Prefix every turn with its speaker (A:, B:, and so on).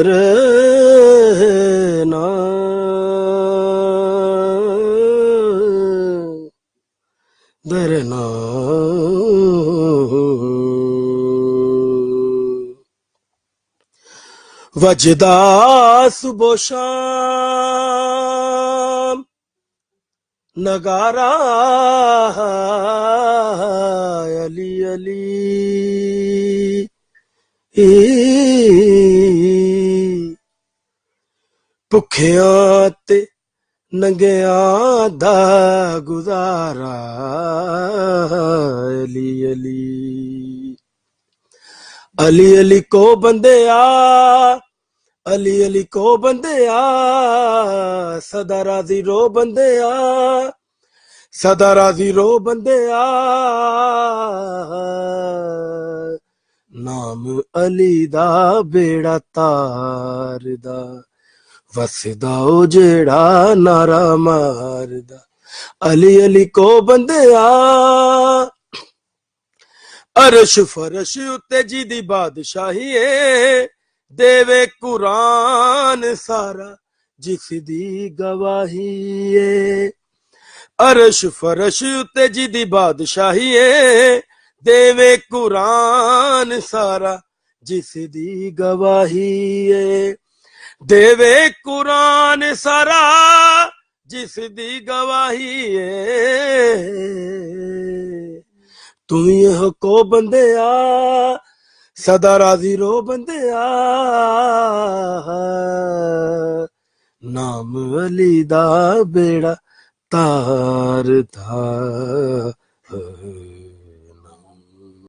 A: रहना दरना वजदा सुबह शाम नगारा अली अली भुखियां ते नंगियां दा गुजारा अली अली अली अली को बंदिया अली अली को बंदिया सदा राजी रो बंदिया सदा राजी रो बंदिया नाम अली दा बेड़ा तारदा वसदा ओ जेड़ा नारा मारदा अली अली को बंदिया अरश फरश उत्ते जी दी बादशाही है देवे कुरान सारा जिस दी गवाही है अरश फरश उत्ते जी दी बादशाही है देवे कुरान सारा जिस दी गवाही है देवे कुरान सारा जिस दी गवाही है तू ही को बंदिया सदा राजी रो बंदिया नाम अली दा बेड़ा तारदा